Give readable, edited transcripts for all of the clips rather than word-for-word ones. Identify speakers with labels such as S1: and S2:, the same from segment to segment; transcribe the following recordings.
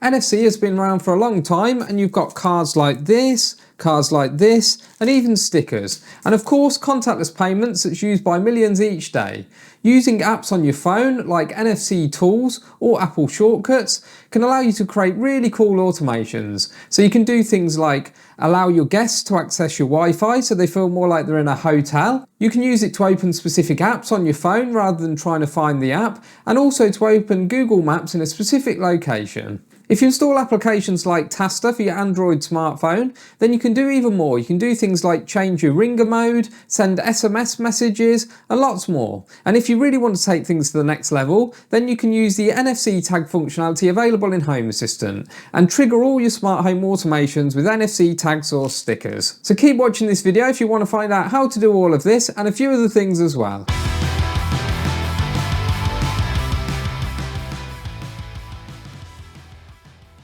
S1: NFC has been around for a long time, and you've got cards like this, and even stickers. And of course, contactless payments that's used by millions each day. Using apps on your phone like NFC Tools or Apple Shortcuts can allow you to create really cool automations. So you can do things like allow your guests to access your Wi-Fi so they feel more like they're in a hotel. You can use it to open specific apps on your phone rather than trying to find the app, and also to open Google Maps in a specific location. If you install applications like Taster for your Android smartphone, then you can do even more. You can do things like change your ringer mode, send SMS messages, and lots more. And if you really want to take things to the next level, then you can use the NFC tag functionality available in Home Assistant and trigger all your smart home automations with NFC tags or stickers. So keep watching this video if you want to find out how to do all of this and a few other things as well.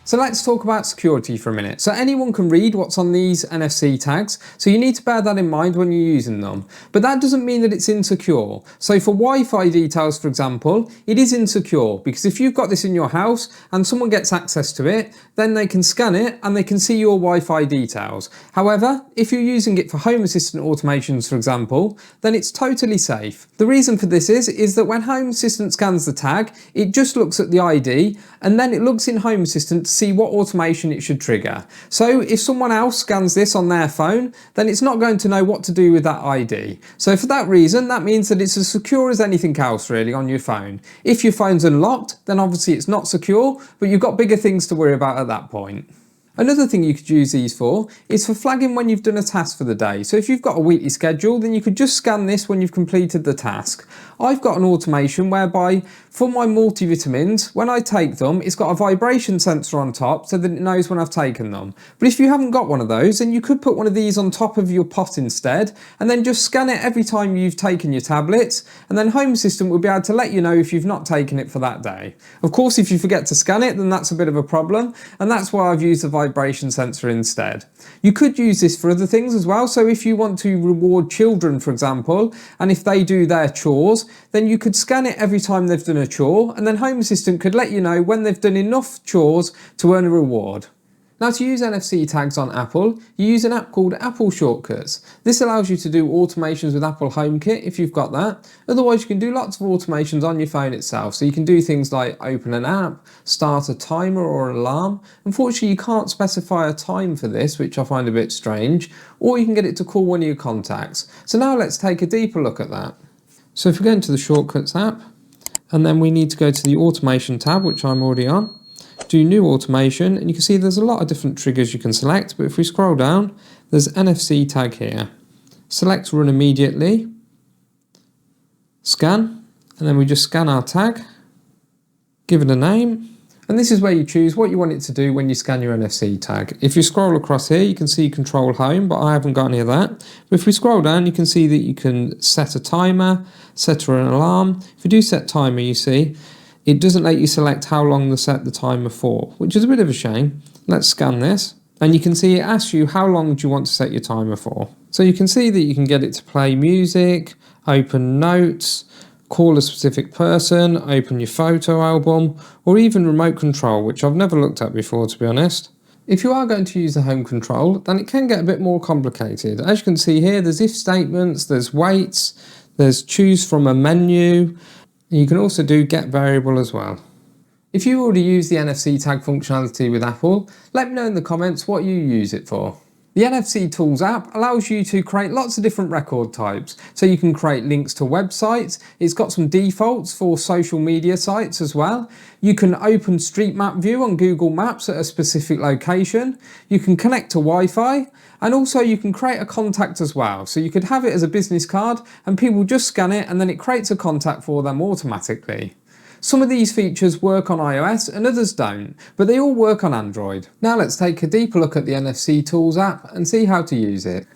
S1: So let's talk about security for a minute. So anyone can read what's on these NFC tags, so you need to bear that in mind when you're using them. But that doesn't mean that it's insecure. So for Wi-Fi details, for example, it is insecure because if you've got this in your house and someone gets access to it, then they can scan it and they can see your Wi-Fi details. However, if you're using it for Home Assistant automations, for example, then it's totally safe. The reason for this is that when Home Assistant scans the tag, it just looks at the ID and then it looks in Home Assistant to see what automation it should trigger. So if someone else scans this on their phone, then it's not going to know what to do with that ID. So for that reason, that means that it's as secure as anything else really on your phone. If your phone's unlocked, then obviously it's not secure, but you've got bigger things to worry about at that point. Another thing you could use these for is for flagging when you've done a task for the day. So if you've got a weekly schedule, then you could just scan this when you've completed the task. I've got an automation whereby for my multivitamins, when I take them, it's got a vibration sensor on top so that it knows when I've taken them. But if you haven't got one of those, then you could put one of these on top of your pot instead, and then just scan it every time you've taken your tablets, and then Home Assistant will be able to let you know if you've not taken it for that day. Of course, if you forget to scan it, then that's a bit of a problem, and that's why I've used the vibration sensor instead. You could use this for other things as well. So if you want to reward children, for example, and if they do their chores, then you could scan it every time they've done a chore, and then Home Assistant could let you know when they've done enough chores to earn a reward. Now, to use NFC tags on Apple, you use an app called Apple Shortcuts. This allows you to do automations with Apple HomeKit if you've got that. Otherwise, you can do lots of automations on your phone itself. So you can do things like open an app, start a timer or an alarm. Unfortunately, you can't specify a time for this, which I find a bit strange, or you can get it to call one of your contacts. So now let's take a deeper look at that. So if we go into the Shortcuts app, and then we need to go to the Automation tab, which I'm already on. Do new automation, and you can see there's a lot of different triggers you can select, but if we scroll down, there's NFC tag here. Select run immediately, scan, and then we just scan our tag, give it a name, and this is where you choose what you want it to do when you scan your NFC tag. If you scroll across here, you can see control home, but I haven't got any of that. But if we scroll down, you can see that you can set a timer, set an alarm. If you do set timer, you see, it doesn't let you select how long to set the timer for, which is a bit of a shame. Let's scan this, and you can see it asks you how long do you want to set your timer for. So you can see that you can get it to play music, open notes, call a specific person, open your photo album, or even remote control, which I've never looked at before, to be honest. If you are going to use the home control, then it can get a bit more complicated. As you can see here, there's if statements, there's waits, there's choose from a menu. You can also do get variable as well. If you already use the NFC tag functionality with Apple, let me know in the comments what you use it for. The NFC Tools app allows you to create lots of different record types. So you can create links to websites. It's got some defaults for social media sites as well. You can open Street Map View on Google Maps at a specific location. You can connect to Wi-Fi, and also you can create a contact as well. So you could have it as a business card and people just scan it and then it creates a contact for them automatically. Some of these features work on iOS and others don't, but they all work on Android. Now let's take a deeper look at the NFC Tools app and see how to use it.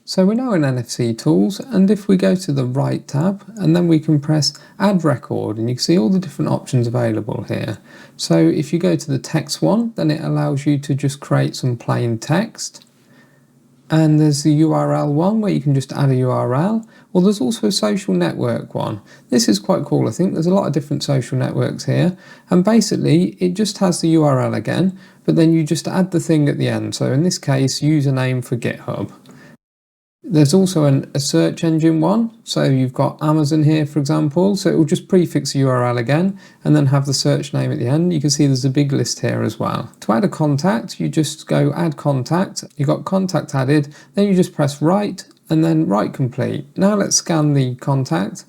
S1: So we're now in NFC Tools, and if we go to the right tab, and then we can press Add Record, and you can see all the different options available here. So if you go to the text one, then it allows you to just create some plain text. And there's the URL one where you can just add a URL, Or there's also a social network one. This is quite cool, I think. There's a lot of different social networks here. And basically, it just has the URL again, but then you just add the thing at the end. So in this case, username for GitHub. There's also a search engine one. So you've got Amazon here, for example. So it will just prefix the URL again and then have the search name at the end. You can see there's a big list here as well. To add a contact, you just go add contact. You've got contact added. Then you just press write and then write complete. Now let's scan the contact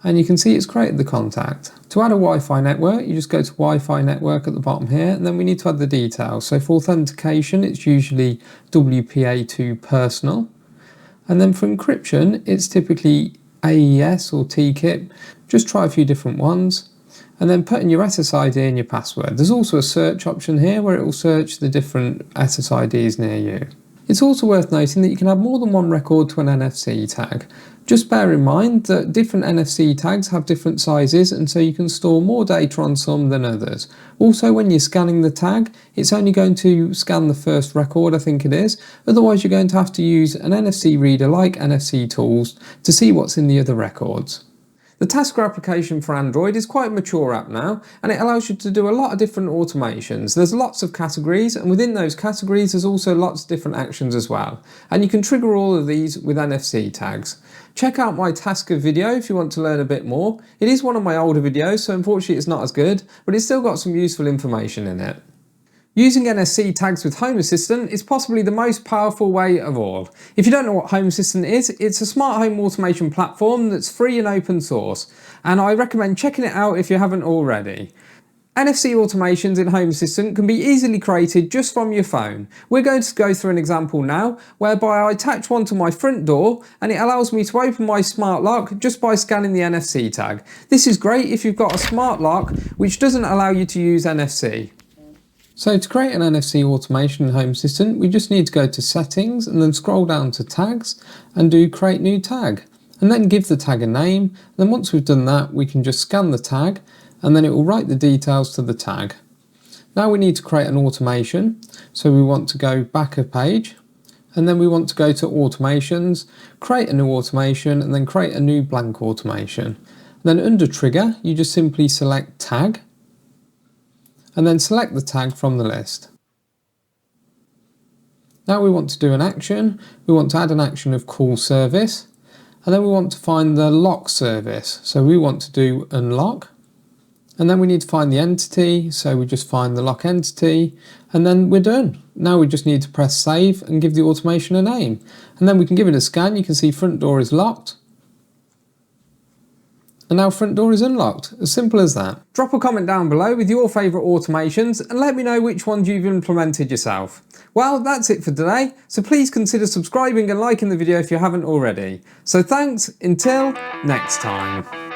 S1: and you can see it's created the contact. To add a Wi-Fi network, you just go to Wi-Fi network at the bottom here and then we need to add the details. So for authentication, it's usually WPA2 personal. And then for encryption, it's typically AES or TKIP. Just try a few different ones. And then put in your SSID and your password. There's also a search option here where it will search the different SSIDs near you. It's also worth noting that you can add more than one record to an NFC tag. Just bear in mind that different NFC tags have different sizes and so you can store more data on some than others. Also, when you're scanning the tag, it's only going to scan the first record, I think it is. Otherwise, you're going to have to use an NFC reader like NFC Tools to see what's in the other records. The Tasker application for Android is quite a mature app now and it allows you to do a lot of different automations. There's lots of categories and within those categories there's also lots of different actions as well. And you can trigger all of these with NFC tags. Check out my Tasker video if you want to learn a bit more. It is one of my older videos so unfortunately it's not as good, but it's still got some useful information in it. Using NFC tags with Home Assistant is possibly the most powerful way of all. If you don't know what Home Assistant is, it's a smart home automation platform that's free and open source, and I recommend checking it out if you haven't already. NFC automations in Home Assistant can be easily created just from your phone. We're going to go through an example now, whereby I attach one to my front door and it allows me to open my smart lock just by scanning the NFC tag. This is great if you've got a smart lock which doesn't allow you to use NFC. So to create an NFC automation in Home Assistant, we just need to go to Settings and then scroll down to Tags and do Create New Tag. And then give the tag a name. And then once we've done that, we can just scan the tag and then it will write the details to the tag. Now we need to create an automation. So we want to go back a page and then we want to go to Automations, create a new automation and then create a new blank automation. Then under Trigger, you just simply select Tag and then select the tag from the list. Now we want to do an action. We want to add an action of call service and then we want to find the lock service. So we want to do unlock and then we need to find the entity. So we just find the lock entity and then we're done. Now we just need to press save and give the automation a name and then we can give it a scan. You can see front door is locked. And now front door is unlocked, as simple as that. Drop a comment down below with your favourite automations and let me know which ones you've implemented yourself. Well, that's it for today, so please consider subscribing and liking the video if you haven't already. So thanks, until next time.